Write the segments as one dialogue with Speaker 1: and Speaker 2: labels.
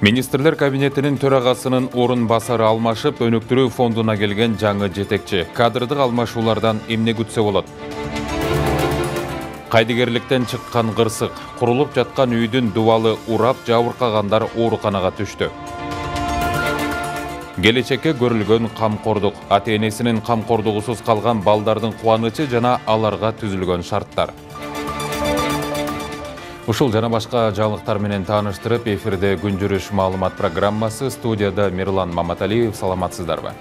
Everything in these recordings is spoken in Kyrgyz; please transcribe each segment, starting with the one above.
Speaker 1: Министрлер кабинетinin төрағасының орын басары алмашып, өнүктүрүү фондуна келген жаңы жетекчи. Кадрдык алмашуулардан эмне күтсө болот? Кайдыгерликтен чыккан кырсык, курулуп жаткан үйдүн дубалы урап, жабыркагандар ооруканага түштү. Келечекке көрүлгөн камкордук, ата-энесинин камкордугусуз калган балдардын кубанычы жана аларга түзүлгөн шарттар. Ушул жана башка жаңылыктар менен тааныштырып, эфирде күн жүрүш маалымат программасы, студияда Мирлан Маматалиев. Саламатсыздарбы?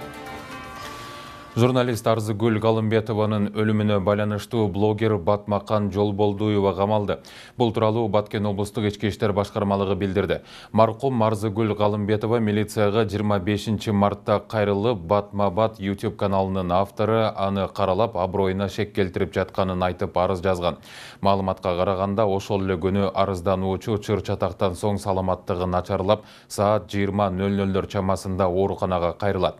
Speaker 1: Журналист Арзыгүл Галымбетованын өлүмүнө байланыштуу блогер Батмакан Жолболдуева камалды. Бул тууралуу Баткен облустук ички иштер башкармалыгы билдирди. Маркум Арзыгүл Галымбетова милицияга 25 мартта кайрылып, Батма-Бат YouTube каналынын автору аны каралап, аброюна шек келтирип жатканын айтып арыз жазган. Маалыматка караганда, ошол эле күнү арыздануучу чыр-чатактан соң саламаттыгы начарлап, саат 20:00 чамасында ооруканага кайрылат.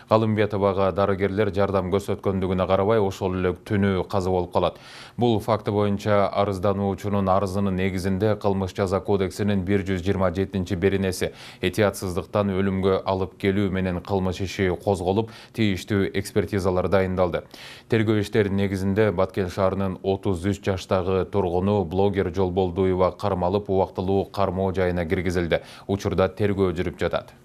Speaker 1: Галымбетовага дарыгерлер жардам көрсөткөндүгүнө карабай, ошол эле түнү каза болуп калат. Бул факты боюнча арыздануучунун арызынын негизинде Кылмыш жаза кодексинин 127 беренеси этиятсыздыктан өлүмгө алып келүү менен кылмыш иши козголуп, тийиштүү экспертизалар дайындалды. Тергөө иштеринин негизинде Баткен шаарынын 33 жаштагы тургуну блогер Жолболдуева кармалып, убактылуу кармоо жайына киргизилди. Учурда тергөө жүрүп жатат.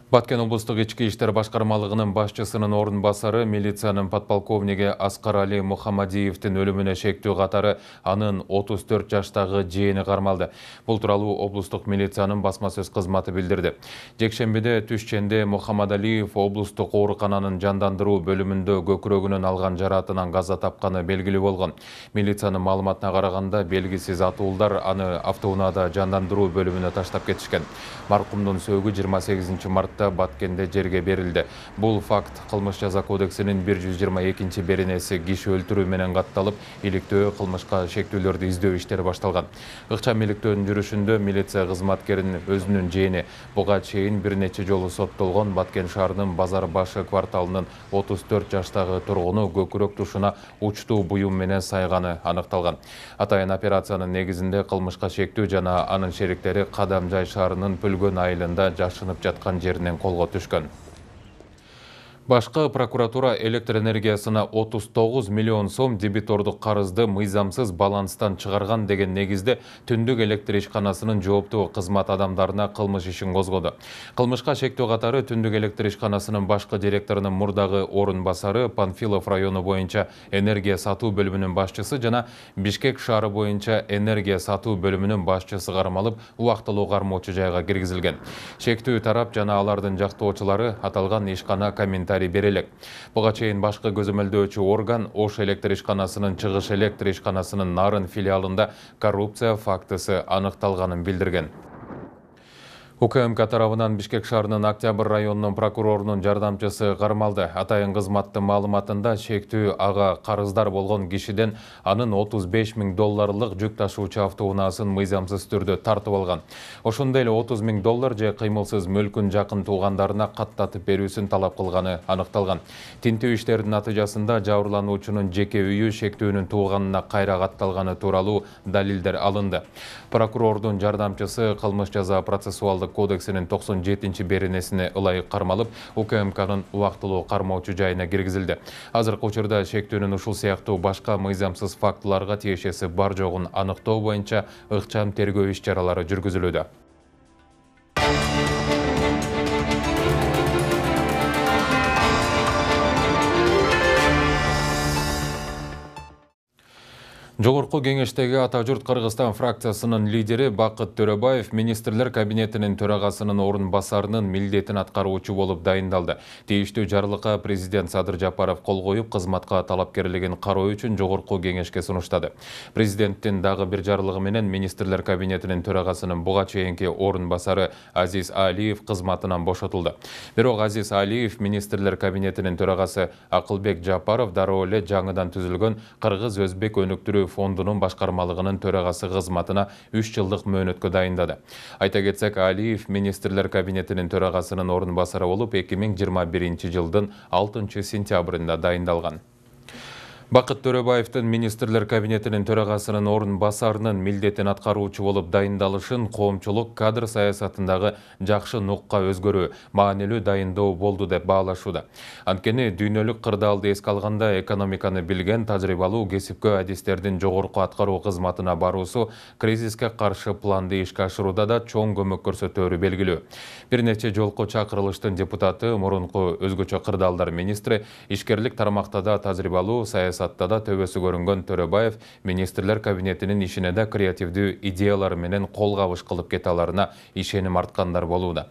Speaker 1: Баткен облустук ички иштер башкармалыгынын башчысынын орун басары милициянын подполковниги Аскар Али Мухамадиевдин өлүмүнө шектүү катары анын 34 жаштагы жээни кармалды. Бул тууралуу облустук милициянын басма сөз кызматы билдирди. Жекшембиде түшченде Мухамадалиев облустук оорукананын жандандыруу бөлүмүндө көкүрөгүнөн алган жаратынан каза тапканы белгилүү болгон. Милициянын маалыматына караганда, белгисиз атуулдар аны автоунаада жандандыруу бөлүмүнө таштап кетишкен. Маркумдун сөөгү 28 мартта Баткенде жерге берилди. Бул факт Кылмыш жаза кодексинин 122 беренеси киши өлтүрүү менен катталып, иликтөө кылмышка шектүүлөрдү издөө иштери башталган. Ыкчам иликтөөнүн жүрүшүндө милиция кызматкеринин өзүнүн жээни буга чейин бир нече жолу соттолгон Баткен шаарынын Базар башы кварталынын 34 жаштагы тургуну көкүрөк тушуна учтуу буюм менен сайганы аныкталган. Атайын операциянын негизинде кылмышка шектүү жана анын шериктери Кадамжай шаарынын Пүлгөн айылында жашынып жаткан жеринен колго түшкөн. Башкы прокуратура электр энергиясына 39 миллион сом дебитордук карызды мыйзамсыз баланстан чыгарган деген негизде түндүк электр ишканасынын жооптуу кызмат адамдарына кылмыш ишин козгоду. Кылмышка шектүү катары түндүк электр ишканасынын башкы директорунун мурдагы орун басары, Панфилов району боюнча энергия сатуу бөлүмүнүн башчысы жана Бишкек шаары боюнча энергия сатуу бөлүмүнүн башчысы кармалып, убактылуу кармоочу жайга киргизилген. Шектүү тарап жана алардын жактоочулары аталган ишкана комментарий берелек. Буга чейин башкы көзөмөлдөөчү орган Ош электр ишканасынын Чыгыш электр ишканасынын Нарын филиалында коррупция фактысы аныкталганын билдирген. УКМК тарабынан Бишкек шаарынын Октябрь районунун прокурорунун жардамчысы кармалды. Атайын кызматтын маалыматында шектүү ага карыздар болгон кишиден анын 35 000 долларлык жүк ташуучу автоунаасын мыйзамсыз түрдө тартып алган. Ошондой эле 30 000 доллар же кыймылсыз мүлкүн жакын туугандарына каттатып берүүсүн талап кылганы аныкталган. Тинтүү иштеринин натыйжасында жабырлануучунун жеке үйү шектүүнүн тууганына кайра катталганы тууралуу далилдер алынды. Прокурордун жардамчысы кылмыш жаза процессуалдык кодексинин 97 беренесине ылайык кармалып, УКМКнын убактылуу кармоочу жайына киргизилди. Азыркы учурда шектүүнүн ушул сыяктуу башка мыйзамсыз фактыларга тиешеси бар жогун аныктоо боюнча ыкчам тергөө иш-чаралары жүргүзүлүүдө. Жогорку кеңештеги Ата журт Кыргызстан фракциясынын лидери Бакыт Төрөбаев министрлер кабинетинин төрагасынын орун басарынын милдетин аткаруучу болуп дайындалды. Тийиштүү жарлыкка президент Садыр Жапаров кол коюп, кызматка талапкерлигин кароо үчүн жогорку кеңешке сунуштады. Президенттин дагы бир жарлыгы менен министрлер кабинетинин төрагасынын буга чейинки орун басары Азиз Алиев кызматынан бошотулду. Бирок Азиз Алиев министрлер кабинетинин төрагасы Акылбек Жапаров дароо эле жаңыдан түзүлгөн Кыргыз-Өзбек өнүктүрүү өнүктүрүү фондунун башкармалыгынын төрагасы кызматына 3 жылдык мөөнөткө дайындады. Айта кетсек, Алиев министрлер кабинетинин төрагасынын орун басары болуп 2021 жылдын 6 сентябрында дайындалган. Бакыт Төрөбаевдин министрлер кабинетинин төрагасынын орун басарынын милдетин аткаруучу болуп дайындалышын коомчулук кадр саясатындагы жакшы нукка өзгөрүү, маанилүү дайындоо болду деп баалашууда. Анткени дүйнөлүк кырдаалды эске алганда экономиканы билген, тажрыйбалуу кесипкөө адистердин жогорку аткаруу кызматына баруусу кризиске каршы планды ишке ашырууда да чоң көмөк көрсөтөөрү белгилүү. Бир нече жолку чакырылыштын депутаты, мурунку өзгөчө кырдаалдар министри, ишкерлик тармакта да тажрыйбалуу, саясатта да төбөсү көрүнгөн Төрөбаев министрлер кабинетинин ишине да креативдүү идеялар менен кол кабыш кылып кете аларына ишеним арткандар болууда.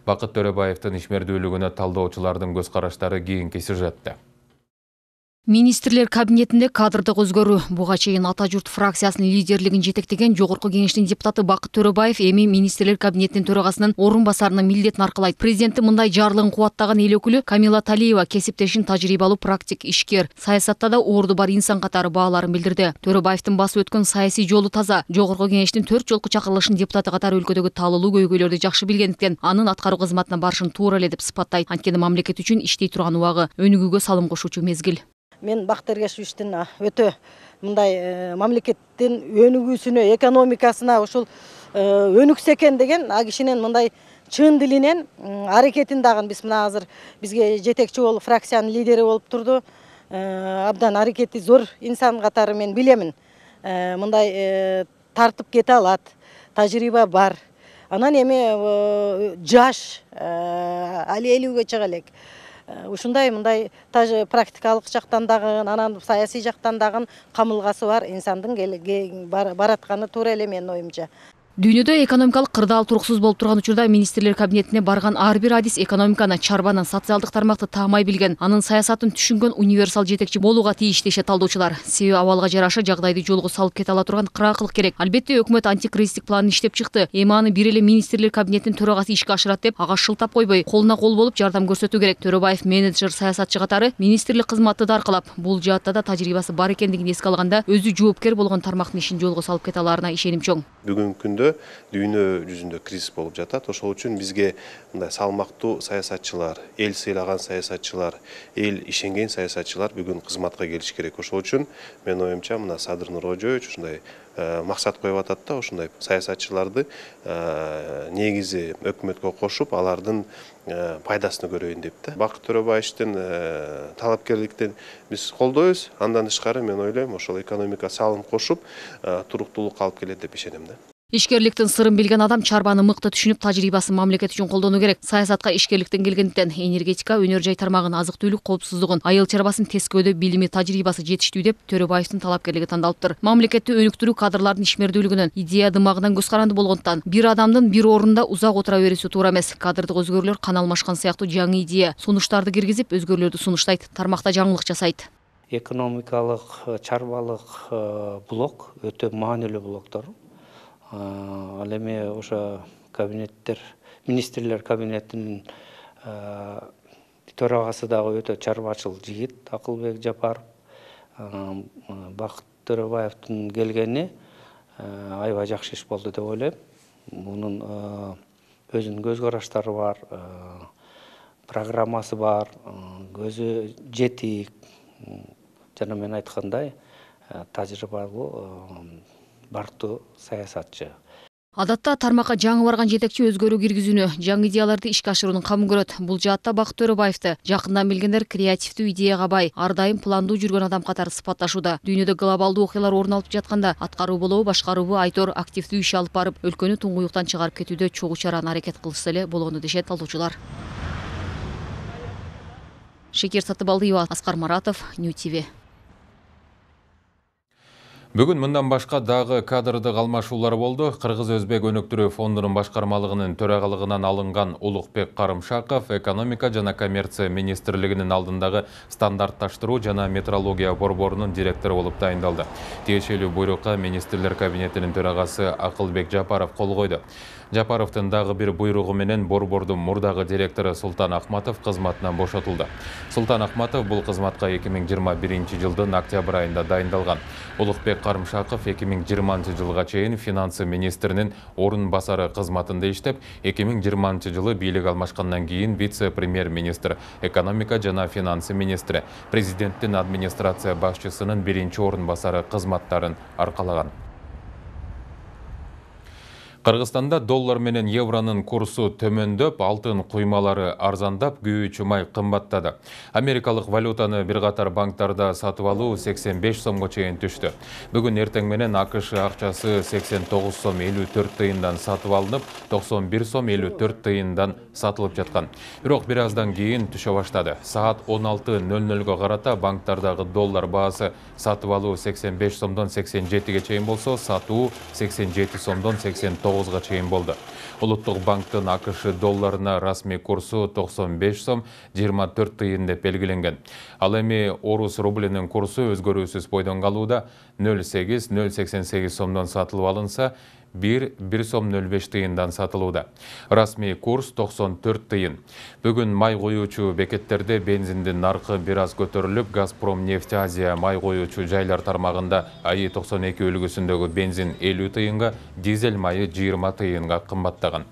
Speaker 1: Бакыт Төрөбаевдин ишмердүүлүгүнө талдоочулардын көз караштары кийинки сюжетте.
Speaker 2: Министрлер кабинетинде кадрдык өзгөрүү. Буга чейин Ата журт фракциясынын лидерлигин жетектеген жогорку кеңештин депутаты Бакыт Төрөбаев эми министрлер кабинетинин төрагасынын орун басарынын милдетин аркалайт. Президенттин мындай жарлыгын кубаттаган эл өкүлү Камила Талиева кесиптешин тажрыйбалуу практик ишкер, саясатта да орду бар инсан катары бааларын билдирди. Төрөбаевдин басып өткөн саясий жолу таза. Жогорку кеңештин 4 жолку чакырылышынын депутаты катары өлкөдөгү таалылуу көйгөйлөрдү жакшы билгендиктен анын аткаруу кызматына барышын туура эле деп сыпаттайт. Анткени мамлекет үчүн иштей турган убагы, өнүгүүгө салым кошуучу мезгил.
Speaker 3: Мен Бакыт Эргешевичтин өтө мындай мамлекеттин өнүгүүсүнө, экономикасына ушул өнүксө экен деген кишинин мындай чын дилинен аракетин дагы биз мына азыр бизге жетекчи болуп фракциянын лидери болуп турду. Абдан аракети зор инсан катары мен билемин. Мындай тартып кете алат, тажрыйба бар. Анан эми жаш, али 50-ге чыга элек. Ушундай мындай практикалык жактан дагы, анан саясий жактан дагы камылгасы бар инсандын баратканы туура эле менин оюмча.
Speaker 2: Дүйнөдө экономикалык кырдаал туруксуз болуп турган учурда министрлер кабинетине барган ар бир адис экономиканы, чарбаны, социалдык тармакты таамай билген, анын саясатын түшүнгөн универсал жетекчи болууга тийиш дешет талдоочулар. Себеби абалга жараша жагдайды жолго салып кете ала турган кыракылык керек. Албетте өкмөт антикризистик планын иштеп чыкты. Эми аны бир эле министрлер кабинетинин төрагасы ишке ашырат деп, ага шылтап койбой, колуна кол болуп жардам көрсөтүү керек. Төрөбаев менеджер саясатчы катары министрлик кызматты да аркалап, бул жаатта да тажрыйбасы бар экендигин эске алганда, өзү жоопкер болгон тармактын ишин жолго салып кете аларына ишеним чоң.
Speaker 4: Бүгүнкү күндө дүйнө жүзүндө кризис болуп жатат. Ошол үчүн бизге мындай салмактуу саясатчылар, эл сыйлаган саясатчылар, эл ишенген саясатчылар бүгүн кызматка келиш керек. Ошол үчүн мен оюмча мына Садыр Нуркожоевич ушундай максат коюп атат да, ушундай саясатчыларды негизи өкмөткө кошуп, алардын пайдасына көрөйүн деп да. Бакыт Төрөбаевдин талапкерликтен биз колдойбуз. Андан тышкары мен ойлойм, ошол экономика салым кошуп, туруктуулукка алып келет деп ишенем да.
Speaker 2: Ишкерликтин сырын билген адам чарбаны мыкты түшүнүп, тажрыйбасын мамлекет үчүн колдонуу керек. Саясатка ишкерликтен келгендиктен энергетика, өнөр жай тармагын, азык-түлүк коопсуздугун, айыл чарбасын тескөөдө билими, тажрыйбасы жетиштүү деп Төрөбаевдин талапкерлиги тандалыптыр. Мамлекетти өнүктүрүү кадрлардын ишмердүүлүгүнөн, идея дымагынан көз каранды болгондуктан бир адамдын бир орунда узак отура берүүсү туура эмес. Кадрдык өзгөрүүлөр кан алмашкан сыяктуу жаңы идея, сунуштарды киргизип, өзгөрүүлөрдү сунуштайт, тармакта жаңылык жасайт.
Speaker 5: Экономикалык, чарбалык блок өтө маанилүү блоктор. Ал эми ошо кабинеттер, министрлер кабинетинин төрагасы дагы өтө чарбачыл жигит Акылбек Жапаров. Бакыт Төрөбаевдин келгени аябай жакшы иш болду деп ойлойм. Мунун өзүнүн көз караштары бар, программасы бар, көзү жетик. Жана мен айткандай, тажрыйбалуу бартуу саясатчы.
Speaker 2: Адатта тармакка жаңы барган жетекчи өзгөрүү киргизүүнү, жаңы идеяларды ишке ашыруунун камын көрөт. Бул жаатта Бакыт Төрөбаевди жакындан билгендер креативдүү идеяга бай, ар дайым пландуу жүргөн адам катары сыпатташууда. Дүйнөдө глобалдуу окуялар орун алып жатканда аткаруу болобу, башкаруубу айтор активдүү иш алып барып, өлкөнү туңгуюктан чыгарып кетүүдө чогуу чараны аракет кылышса эле болгону дешет талдоочулар. Шекер Сатыбалдиева, Аскар Маратов, Нью ТВ.
Speaker 1: Бүгүн мындан башка дагы кадрдык алмашуулар болду. Кыргыз-Өзбек өнүктүрүү фондунун башкармалыгынын төрагалыгынан алынган Улукбек Карымшаков экономика жана коммерция министрлигинин алдындагы стандартташтыруу жана метрология борборунун директору болуп дайындалды. Тиешелүү буйрукка министрлер кабинетинин төрагасы Акылбек Жапаров кол койду. Жапаровдун дагы бир буйругу менен борбордун мурдагы директору Султан Ахматов кызматынан бошотулду. Султан Ахматов бул кызматка 2021 жылдын октябрь айында дайындалган. Улукбек Карымшаков 2020 жылга чейин финансы министринин орун басары кызматында иштеп, 2020 жылы бийлик алмашкандан кийин вице-премьер-министр, экономика жана финансы министри, президенттин администрация башчысынын биринчи орун басары кызматтарын аркалаган. Кыргызстанда доллар менен евронун курсу төмөндөп, алтын куймалары арзандап, күйүүчү май кымбаттады. Америкалык валютаны бир катар банктарда сатып алуу 85 сомго чейин түштү. Бүгүн эртең менен АКШ акчасы 89 сом 54 тыйындан сатып алынып, 91 сом 54 тыйындан сатылып жаткан. Бирок бир аздан кийин түшө баштады. Саат 16:00 карата банктардагы доллар баасы сатып алуу 85 сомдон 87ге чейин болсо, сатуу 87 сомдон 89 чейин болду. Улуттук банктын АКШ долларына расмий курсу 95 сом 24 тыйын деп белгиленген. Ал эми орус рублинин курсу өзгөрүүсүз бойдон калууда, 0,88 сомдон сатылып алынса, 1 сом 05 тыйындан сатылууда. Расмий курс 94 тыйын. Бүгүн май коюучу бекеттерде бензиндин наркы бир аз көтөрүлүп, Газпром нефть Азия май коюучу жайлар тармагында АИ 92 үлгүсүндөгү бензин 50 тыйынга, дизель майы 20 тыйынга кымбаттаган.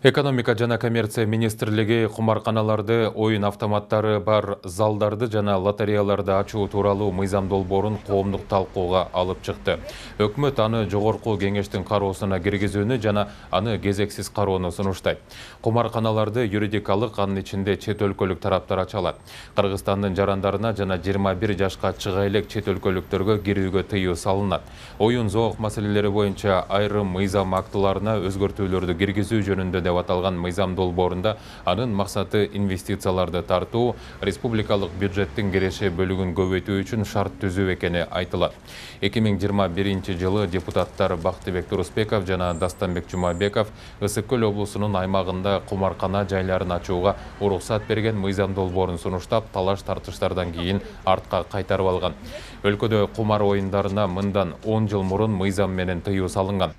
Speaker 1: Экономика жана коммерция министрлиги кумарканаларды, оюн автоматтары бар залдарды жана лотереяларды ачуу тууралуу мыйзам долбоорун коомдук талкууга алып чыкты. Өкмөт аны жогорку кеңештин кароосуна киргизүүнү жана аны кезексиз кароону сунуштайт. Кумарканаларды юридикалык, анын ичинде чет өлкөлүк тараптар ача алат. Кыргызстандын жарандарына жана 21 жашка чыга элек чет өлкөлүктөргө кирүүгө тыюу салынат. Оюн зоок маселелери боюнча айрым мыйзам актыларына өзгөртүүлөрдү киргизүү жөнүндө деп аталган мыйзам долбоорунда анын максаты инвестицияларды тартуу, республикалык бюджеттин киреше бөлүгүн көбөйтүү үчүн шарт түзүү экени айтылат. 2021 жылы депутаттар Бактыбек Турусбеков жана Дастанбек Жумабеков Ысык Көл облусунун аймагында кумаркана жайларын ачууга уруксат берген мыйзам долбоорун сунуштап, талаш тартыштардан кийин артка кайтарып алган. Өлкөдө кумар оюндарына мындан 10 жыл мурун мыйзам менен тыюу салынган.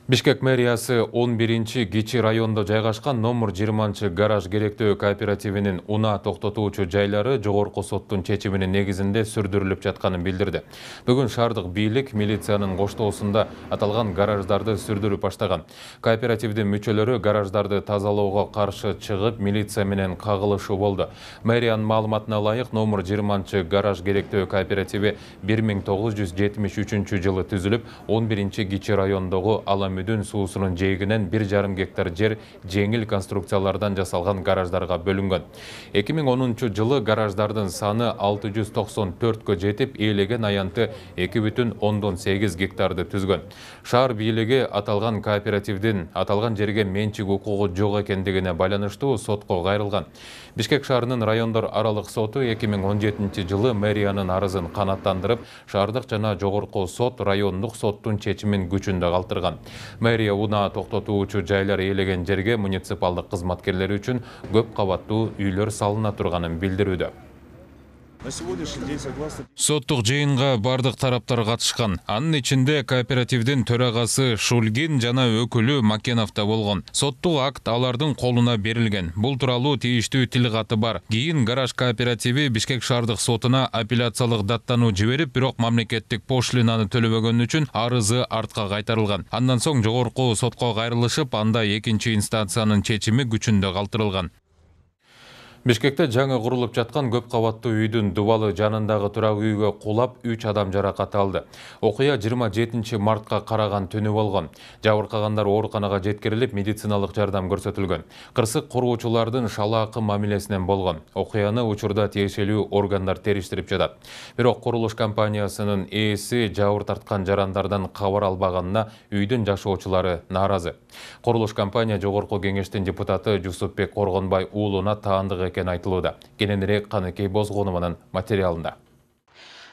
Speaker 1: Бишкек мэриясы 11-чи Кичи райондо жайгашкан номер 20 гараж керектөө кооперативинин унаа токтотуучу жайлары жогорку соттун чечиминин негизинде сүрдүрүлүп жатканын билдирди. Бүгүн шаардык бийлик милициянын коштоосунда аталган гараждарды сүрдүрүп баштаган. Кооперативдин мүчөлөрү гараждарды тазалоого каршы чыгып, милиция менен кагылышы болду. Мэриянын маалыматына ылайык, номер 20 гараж керектөө кооперативи 1973 жылы түзүлүп, 11-чи Кичи райондогу Аламүдүн суусунун жээгинен 1,5 гектар жер жеңил конструкциялардан жасалган гараждарга бөлүнгөн. 2010 жылы гараждардын саны 694кө жетип, ээлеген аянты 2,8 гектарды түзгөн. Шаар бийлиги аталган кооперативдин аталган жерге менчик укугу жок экендигине байланыштуу сотко кайрылган. Бишкек шаарынын райондор аралык соту 2017 жылы мэриянын арызын канааттандырып, шаардык жана жогорку сот райондук соттун чечимин күчүндө калтырган. Мэрия унаа токтотуучу жайлар ээлеген жерге муниципалдык кызматкерлери үчүн көп кабаттуу үйлөр салына турганын билдирүүдө. Соттук жыйынга бардык тараптар катышкан. Анын ичинде кооперативдин төрагасы Шульгин жана өкүлү Макенов да болгон. Соттук акт алардын колуна берилген. Бул тууралуу тийиштүү тил каты бар. Кийин гараж кооперативи Бишкек шаардык сотуна апелляциялык даттануу жиберип, бирок мамлекеттик пошлинаны төлөбөгөн үчүн арызы артка кайтарылган. Андан соң жогорку сотко кайрылышып, анда экинчи инстанциянын чечими күчүндө калтырылган. Бишкекте жаңы курулуп жаткан көп кабаттуу үйдүн дубалы жанындагы турак үйгө кулап 3 адам жаракат алды. Окуя 27 мартка караган түнү болгон. Жабыркагандар ооруканага жеткирилип, медициналык жардам көрсөтүлгөн. Кырсык куруучулардын шалаакы мамилесинен болгон. Окуяны учурда тиешелүү органдар териштирип жатат. Бирок курулуш компаниясынын ээси жабыр тарткан жарандардан кабар албаганына үйдүн жашоочулары нааразы. Курулуш компания жогорку кеңештин депутаты Жусупбек Коргонбай уулуна таандык экен айтылууда. Кененирээк Каныкей Бозгонованын материалында.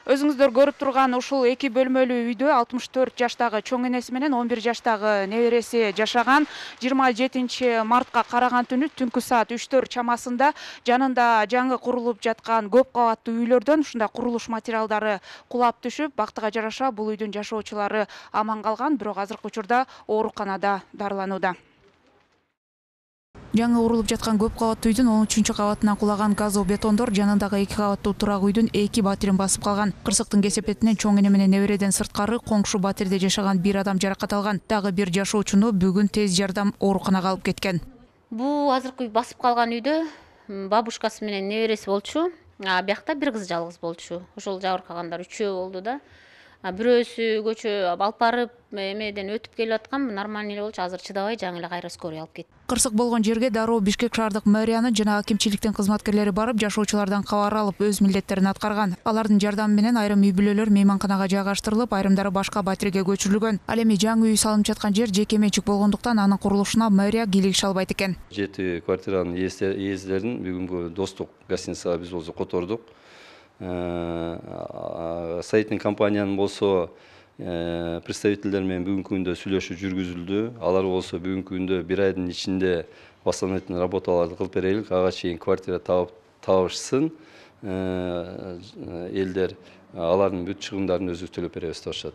Speaker 6: Өзүңүздөр көрүп турган ушул 2 бөлмөлүү үйдө 64 жаштагы чоң энеси менен 11 жаштагы небереси жашаган. 27 мартка караган түнү түнкү саат 3 чамасында жанында жаңы курулуп жаткан көп кабаттуу үйлөрдөн ушундай курулуш материалдары кулап түшүп, бактыга жараша бул үйдүн жашоочулары аман калган, бирок азыркы учурда ооруканада дарыланууда. Жаңы урулуп жаткан көп кабаттуу үйдүн 13-кабатынан кулаган газобетондор жанындагы 2 кабаттуу турак үйдүн 2 батирин басып калган. Кырсыктын кесепетинен чоң эне менен небереден сырткары коңшу батирде жашаган бир адам жаракат алган. Дагы бир жашоочуну бүгүн тез жардам ооруканага алып кеткен.
Speaker 7: Бул азыркы басып калган үйдө бабушкасы менен небереси болчу. Биякта бир кыз жалгыз болчу. Ошол жабыркагандар 3 болду да. Бирөөсү көчө алып барып, эмеден өтүп келип аткан, нормальный эле болчу. Азыр чыдабай жаңы эле кайра скорый алып кетти.
Speaker 6: Кырсык болгон жерге дароо Бишкек шаардык мэриянын жана акимчиликтин кызматкерлери барып, жашоочулардан кабар алып, өз милдеттерин аткарган. Алардын жардамы менен айрым үй бүлөлөр мейманканага жайгаштырылып, айрымдары башка батирге көчүрүлгөн. Ал эми жаңы үй салынып жаткан жер жеке менчик болгондуктан анын курулушуна мэрия кийлигише албайт экен.
Speaker 8: 7 квартиранын ээсилерин бүгүнкү достук гостиницага биз болсо котордук. Сайтын компаниянын болсо представительдер менен бүгүнкү күндө сүйлөшүү жүргүзүлдү. Алар болсо бүгүнкү күндө бир айдын ичинде восстановительный работаларды кылып берелик. Ага чейин квартира табышсын. Элдер алардын бүт чыгымдарын өзүбүз төлөп беребиз деп атышат.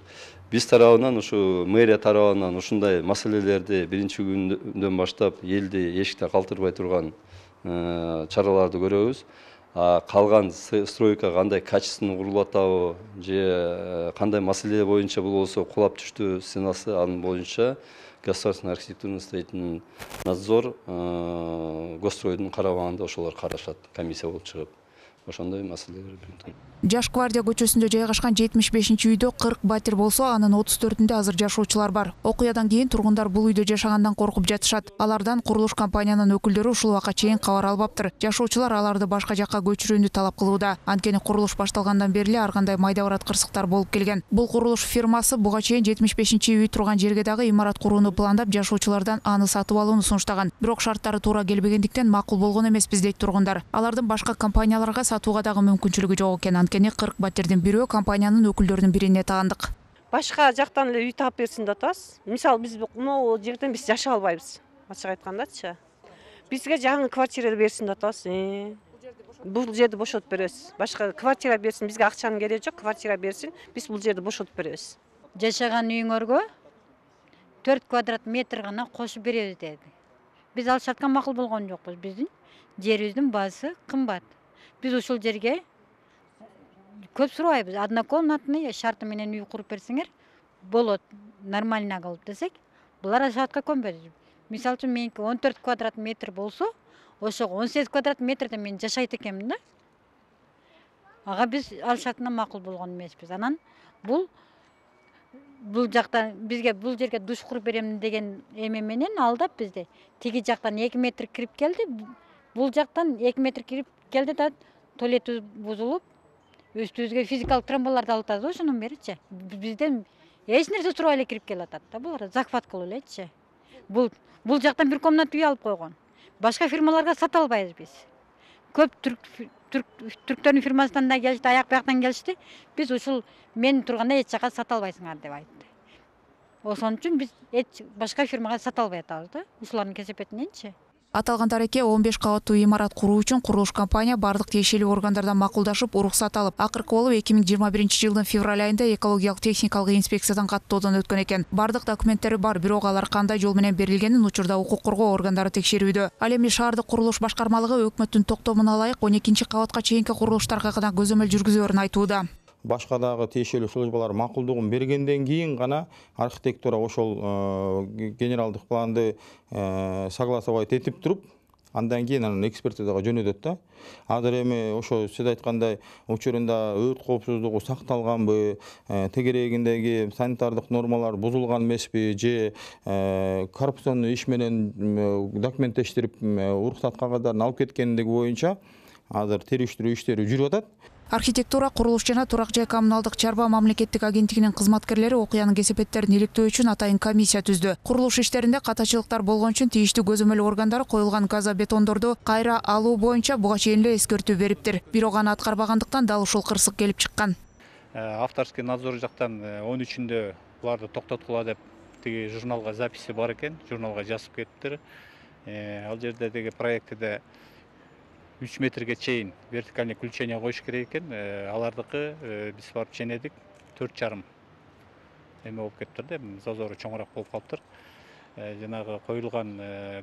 Speaker 8: Биз тарабынан ушу мэрия тарабынан ушундай маселелерди биринчи күндөн баштап элди эшикте калтырбай турган чараларды көрөбүз. Калган стройка кандай качественно курулуп атабы же кандай маселе боюнча бул болсо кулап түштү стенасы, анын боюнча государственный архитектурно строительный надзор госстройдун карабагында ошолор карашат, комиссия болуп чыгып. Ошондой маселелер.
Speaker 6: Жаш гвардия көчөсүндө жайгашкан 75-үйдө 40 батир болсо, анын 34-үндө азыр жашоочулар бар. Окуядан кийин тургундар бул үйдө жашагандан коркуп жатышат. Алардан курулуш компаниянын өкүлдөрү ушул убакка чейин кабар албаптыр. Жашоочулар аларды башка жакка көчүрүүнү талап кылууда. Анткени курулуш башталгандан бери ар кандай майда барат кырсыктар болуп келген. Бул курулуш фирмасы буга чейин 75-үй турган жерге дагы имарат курууну пландап, жашоочулардан аны сатып алууну сунуштаган. Бирок шарттары туура келбегендиктен макул болгон эмеспиз дейт тургундар. Алардын башка компанияларга сатууга дагы мүмкүнчүлүгү жок экен. Анткени 40 батирдин бирөө компаниянын өкүлдөрүнүн бирине таандык.
Speaker 9: Башка жактан эле үй таап берсин деп атабыз. Мисалы биз могу жерден биз жашай албайбыз. Ачык айткандачы. Бизге жаңы квартира берсин деп атабыз. Бул жерди бошотуп беребиз. Башка квартира берсин, бизге акчанын кереги жок, квартира берсин, биз бул жерди бошотуп беребиз.
Speaker 10: Жашаган үйүңөргө 4 квадрат метр гана кошуп беребиз деди. Биз ал шартка макул болгон жокпуз. Биздин жерибиздин баасы кымбат. Биз ушул жерге көп сурабайбыз. Однокомнатный шарты менен үй куруп берсеңер болот, нормально кылып десек, булар шартка көнбөйт. Мисалы үчүн меники 14 квадрат метр болсо, ошого 18 квадрат метрде мен жашайт экенмин да. Ага биз ал шартына макул болгон эмеспиз. Анан бул жактан бизге бул жерге душ куруп берем деген эме менен алдап бизди. Тиги жактан 2 метр кирип келди, бул жактан 2 метр кирип келди да туалет бузулуп, үстүбүзгө физикалык травмаларды алып атат. Ошонун беричи. Бизден эч нерсе сурабай эле кирип келип атат да. Булар захват кылып элечи. Бул жактан бир комната үй алып койгон. Башка фирмаларга сата албайбыз биз. Көп түрктөрдүн фирмасынан да келишти, аяк бияктан келишти. Биз ушул мен турганда эч жака сата албайсыңар деп айтты. Ошон үчүн биз эч башка фирмага сата албай атабыз да. Ушулардын кесепетиненчи.
Speaker 6: Аталган тареке 15 кабаттуу имарат куруу үчүн курулуш компания бардык тиешелүү органдардан макулдашып, уруксат алып, акыркы болуп 2021-жылдын февраль айында экологиялык техникалык инспекциядан каттоодон өткөн экен. Бардык документтери бар, бирок алар кандай жол менен берилгенин учурда укук коргоо органдары текшерүүдө. Ал эми шаардык курулуш башкармалыгы өкмөттүн токтомуна ылайык 12-кабатка чейинки курулуштарга гана көзөмөл жүргүзөөрүн айтууда.
Speaker 11: Башка дагы тиешелүү службалар макулдугун бергенден кийин гана архитектура ошол генералдык планды согласовать этип туруп, андан кийин анын экспертизага жөнөтөт да. Азыр эми ошо сиз айткандай учурунда өрт коопсуздугу сакталганбы, тегерегиндеги санитардык нормалар бузулган эмеспи же коррупционный иш менен документтештирип уруксат кагыздарын алып кеткендиги боюнча азыр териштирүү иштери жүрүп атат.
Speaker 6: Архитектура, курулуш жана турак жай коммуналдык чарба мамлекеттик агенттигинин кызматкерлери окуянын кесепеттерин иликтөө үчүн атайын комиссия түздү. Курулуш иштеринде катачылыктар болгон үчүн тийиштүү көзөмөл органдары коюлган газобетондорду кайра алуу боюнча буга чейин эле эскертүү бериптир. Бирок аны аткарбагандыктан дал ушул кырсык келип чыккан.
Speaker 12: авторский надзор жақтан 13-інде бұларды тоқтатқыла деп теге журналға записи бар екен, журналға жазып кеттір. Ал жерде теге проектіде 3 метрге чейін вертикальный включение қойыш керек екен. Алардықы біз барып ченедік 4,5 эме болып кеттірді. Зазоры чоңырақ болып қалыптыр. Жаңағы қойылған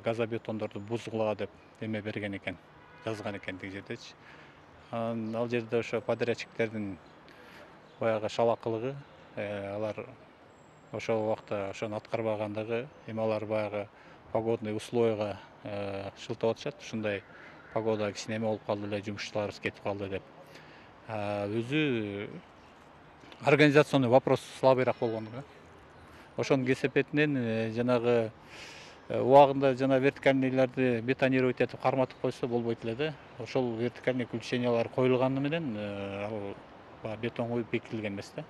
Speaker 12: газобетондарды бұзғыла деп эме берген екен, жазған екен теге жердечи. Ал жерде ошо подрядчиктердин баягы шалакылыгы, алар ошол убакта ошону аткарбагандыгы, эми алар баягы погодный условияга шылтап атышат. Ушундай погода кичине эме болуп калды эле, жумушчуларыбыз кетип калды деп. Өзү организационный вопрос слабыйраак болгондугу. Ошонун кесепетинен жанагы убагында жана вертикальныйларды бетонировать этип карматып койсо болбойт эле да. Ошол вертикальный включениялар коюлганы менен ал бетон коюп бекитилген эмес да.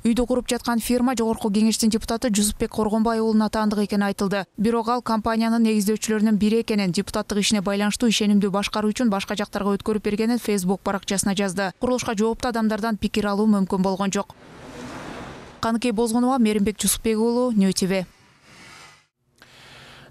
Speaker 6: Үйдө куруп жаткан фирма жогорку кеңештин депутаты Жусупбек Коргонбай уулуна таандык экени айтылды. Бирок ал компаниянын негиздөөчүлөрүнүн бири экенин, депутаттык ишине байланыштуу ишенимдүү башкаруу үчүн башка жактарга өткөрүп бергенин Facebook баракчасына жазды. Курулушка жооптуу адамдардан пикир алуу мүмкүн болгон жок. Каныкей Бозгунова, Меримбек Жусупбек уулу, New TV.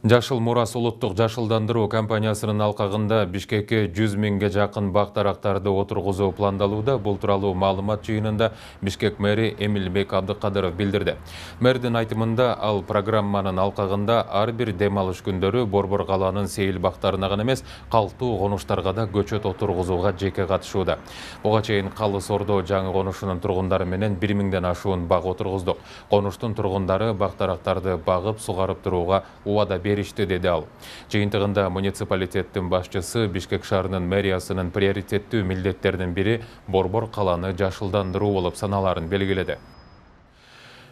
Speaker 1: Жашыл Мурас улуттук жашылдандыруу компаниясынын алкагында Бишкекке 100 миңге жакын бак дарактарды отургузуу пландалууда. Бул тууралуу маалымат жыйынында Бишкек мэри Эмилбек Абдыкадыров билдирди. Мэрдин айтымында ал программанын алкагында ар бир дем алыш күндөрү Борбор калаанын сейил бактарына гана эмес, калктуу конуштарга да көчөт отургузууга жеке катышууда. Буга чейин Калыс Ордо жаңы конушунун тургундары менен 1 миңден ашуун бак отургуздук. Конуштун тургундары бак дарактарды багып, сугарып турууга убада беришти, деди ал. Жыйынтыгында муниципалитеттин башчысы Бишкек шаарынын мэриясынын приоритеттүү милдеттеринин бири Борбор калааны жашылдандыруу болуп саналарын белгиледи.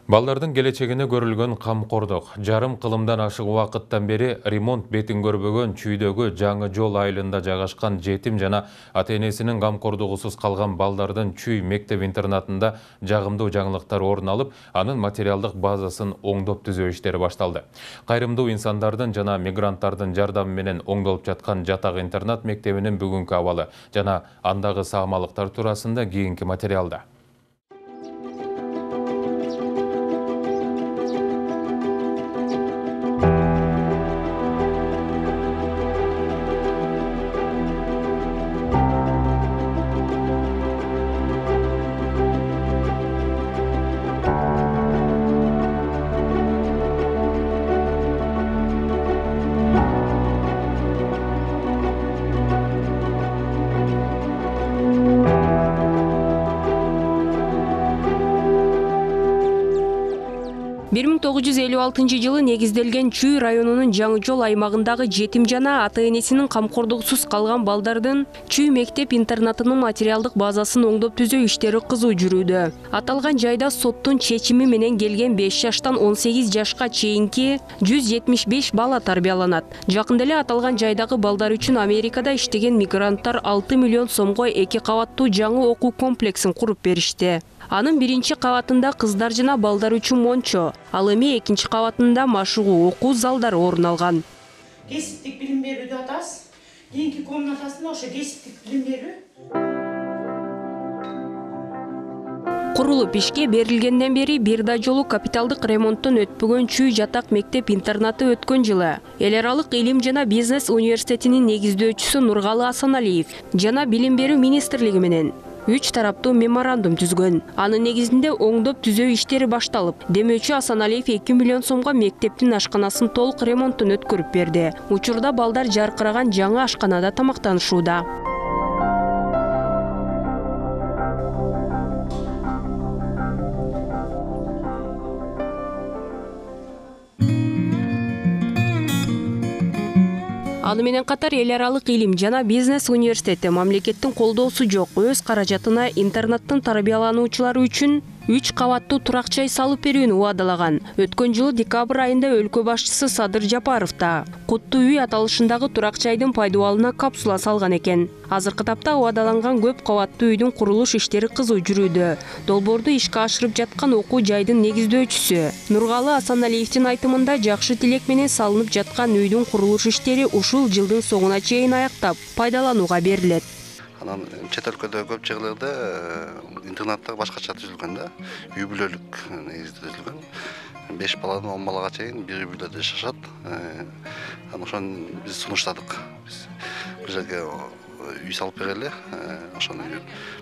Speaker 1: Балдардын келечегине көрүлгөн камкордук. Жарым кылымдан ашык убакыттан бери ремонт бетин көрбөгөн Чүйдөгү жаңы жол айылында жайгашкан жетим жана ата-энесинин камкордугусуз калган балдардын Чүй мектеп-интернатында жагымдуу жаңылыктар орун алып, анын материалдык базасын оңдоп түзөө иштери башталды. Кайрымдуу инсандардын жана мигранттардын жардамы менен оңдолуп жаткан жатак-интернат мектебинин бүгүнкү абалы жана андагы саамалыктар туурасында кийинки материалда. Жылы негизделген Чүй районунун жаңы жол аймагындагы жетим жана ата-энесинин камкордугусуз калган балдардын Чүй мектеп-интернатынын материалдык базасын оңдоп түзөө иштери кызуу жүрүүдө. Аталган жайда соттун чечими менен келген 5 жаштан 18 жашка чейинки 175 бала тарбияланат. Жакында эле аталган жайдагы балдар үчүн Америкада иштеген мигранттар 6 миллион сомго 2 кабаттуу жаңы окуу комплексин куруп беришти. Анын биринчи кабатында кыздар жана балдар үчүн мончо, ал эми экинчи кабатында машыгуу окуу залдары орун алган.
Speaker 13: Кесиптик билим берүүдө атабыз. Кийинки комнатасында ошо кесиптик билим берүү.
Speaker 14: Курулуп ишке берилгенден бери бир да жолу капиталдык ремонттон өтпөгөн Чүй жатак мектеп-интернаты өткөн жылы Эл аралык илим жана бизнес университетинин негиздөөчүсү Нургалы Асаналиев жана билим берүү министрлиги менен 3 тараптуу меморандум түзгөн. Анын негизинде оңдоп түзөө иштери башталып, демөчү Асаналиев 2 миллион сомго мектептин ашканасын толук ремонттун өткөрүп берди. Учурда балдар жаркыраган жаңы ашканада тамактанышууда. Аны менен катар эл аралык илим жана бизнес университети мамлекеттин колдоосу жок өз каражатына интернаттын тарбиялануучулары үчүн 3 кабаттуу турак жай салып берүүнү убадалаган. Өткөн жылы декабрь айында өлкө башчысы Садыр Жапаров да Куттуу үй аталышындагы турак жайдын пайдаланууна капсула салган экен. Азыркы тапта убадаланган көп кабаттуу үйдүн курулуш иштери кызуу жүрүүдө. Долбоорду ишке ашырып жаткан окуу жайдын негиздөөчүсү Нургалы Асаналиевдин айтымында жакшы тилек менен салынып жаткан үйдүн курулуш иштери ушул жылдын соңуна чейин аяктап пайдаланууга берилет.
Speaker 15: Анан чет өлкөдө көп жерлерде интернаттар башкача түзүлгөн да. Үй бүлөлүк негизде түзүлгөн. 5 баладан 10 балага чейин бир үй бүлөдө жашашат. Анан ошону биз сунуштадык. Биз бул жерге үй салып берели. Ошону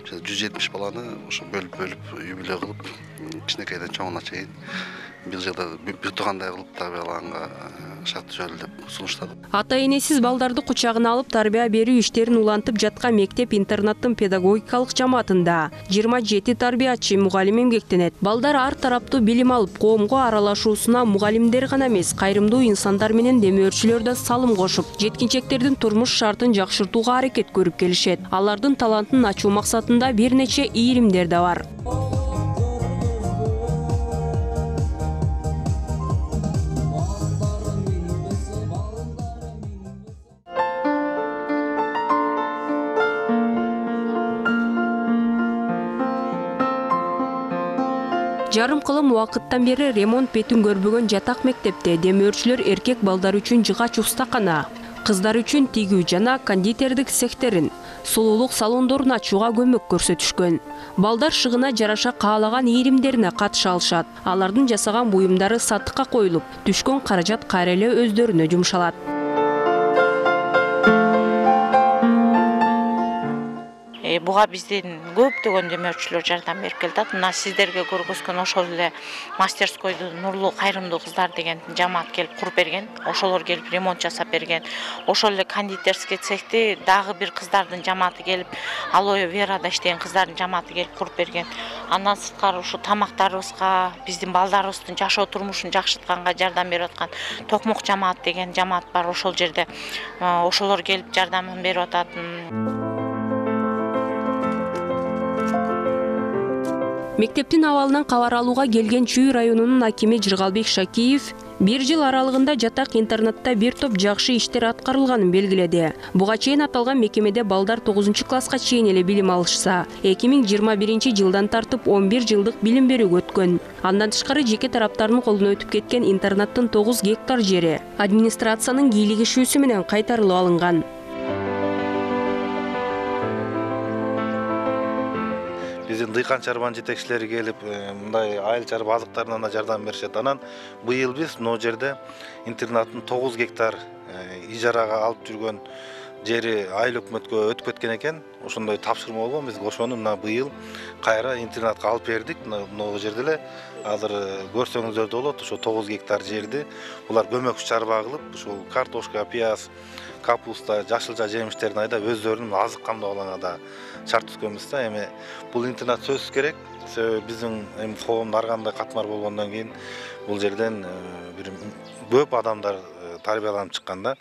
Speaker 15: 170 баланы ошо бөлүп үй бүлө кылып, кичинекейден чоңуна чейин бир жерде бир тургандай кылып тарбиялаганга шарт түзөлү деп сунуштадык.
Speaker 14: Ата-энесиз балдарды кучагына алып тарбия берүү иштерин улантып жаткан мектеп-интернаттын педагогикалык жамаатында 27 тарбиячы мугалим эмгектенет. Балдар ар тараптуу билим алып, коомго аралашуусуна мугалимдер гана эмес, кайрымдуу инсандар менен демөөрчүлөр да салым кошуп, жеткинчектердин турмуш шартын жакшыртууга аракет көрүп келишет. Алардын талантын ачуу максатында бир нече ийримдер да бар. Жарым кылым убакыттан бери ремонт бетин көрбөгөн жатак мектепте демөөрчүлөр эркек балдар үчүн жыгач устакана, кыздар үчүн тигүү жана кондитердик цехтерин, сулуулук салондорун ачууга көмөк көрсөтүшкөн. Балдар шыгына жараша каалаган ийримдерине катыша алышат. Алардын жасаган буюмдары сатыкка коюлуп, түшкөн каражат кайра эле өздөрүнө жумшалат.
Speaker 16: Буга бизден көптөгөн демөөрчүлөр жардам берип келатат. Мына сиздерге көргөзгөн ошол эле мастерскойду Нурлуу кайрымдуу кыздар деген жамаат келип куруп берген. Ошолор келип ремонт жасап берген. Ошол эле кондитерский цехти дагы бир кыздардын жамааты келип, Алоэ Верада иштеген кыздардын жамааты келип куруп берген. Андан сырткары ушу тамактарыбызга, биздин балдарыбыздын жашоо турмушун жакшыртканга жардам берип аткан Токмок жамаат деген жамаат бар. Ошол жерде ошолор келип жардамын берип атат.
Speaker 14: Мектептин абалынан кабар алууга келген Чүй районунун акими Жыргалбек Шакиев 1 жыл аралыгында жатак интернатта бир топ жакшы иштер аткарылганын белгиледи. Буга чейин аталган мекемеде балдар 9-класска чейин эле билим алышса, 2021 жылдан тартып 11 жылдык билим берүүгө өткөн. Андан тышкары жеке тараптардын колуна өтүп кеткен интернаттын 9 гектар жери администрациянын кийлигишүүсү менен кайтарылып алынган.
Speaker 17: Биздин дыйкан чарбанын жетекчилери келип, мындай айыл чарба азыктарына жардам беришет. Анан быйыл биз могу жерде интернаттын 9 гектар ижарага алып жүргөн жери айыл өкмөткө өтүп кеткен экен. Ошондой тапшырма болгон, биз ошону мына быйыл кайра интернатка алып бердик. Могу жерде эле азыр көрсөңүздөр да болот, ошо 9 гектар жерди булар көмөкчү чарба кылып, ушул картошка, пияз, капуста, жашылча жемиштерин айдап өздөрүнүн азык камдоо алаңына шарт түзгөнбүз да. Эми бул интернат сөзсүз керек. Себеби биздин коомдо ар кандай катмар болгондон кийин бул жерден бир көп адамдар тарбияланып чыккан да.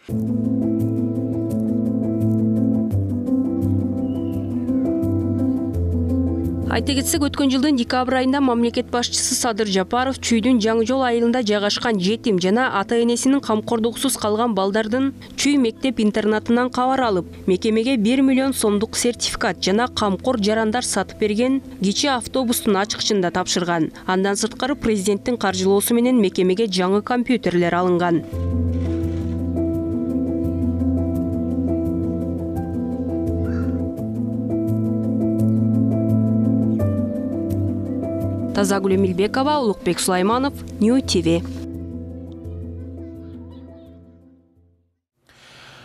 Speaker 14: Айта кетсек, өткөн жылдын декабрь айында мамлекет башчысы Садыр Жапаров Чүйдүн Жаңы жол айылында жайгашкан жетим жана ата-энесинин камкордугусуз калган балдардын Чүй мектеп интернатынан кабар алып, мекемеге 1 миллион сомдук сертификат жана камкор жарандар сатып берген кичи автобустун ачкычын да тапшырган. Андан сырткары президенттин каржылоосу менен мекемеге жаңы компьютерлер алынган. Тазагүл Эмилбекова, Улукбек Сулайманов, Нью ТВ.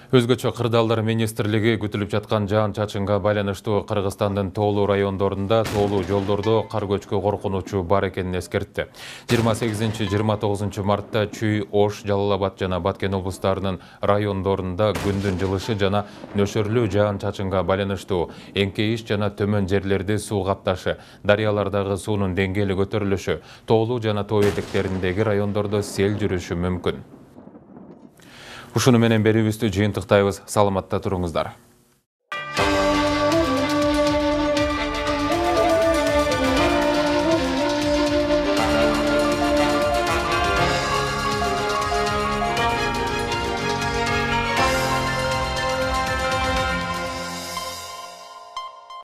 Speaker 1: Өзгөчө кырдаалдар министрлиги күтүлүп жаткан жаан-чачынга байланыштуу Кыргызстандын тоолуу райондорунда тоолуу жолдордо кар көчкү коркунучу бар экенин эскертти. 28-29 мартта Чүй, Ош, Жалал Абад жана Баткен облустарынын райондорунда күндүн жылышы жана нөшөрлүү жаан-чачынга байланыштуу эңкейиш жана төмөн жерлерди суу капташы, дарыялардагы суунун деңгээли көтөрүлүшү, тоолуу жана тоо этектериндеги райондордо сел жүрүшү мүмкүн. Ушуну менен берүүбүздү жыйынтыктайбыз. Саламатта туруңуздар.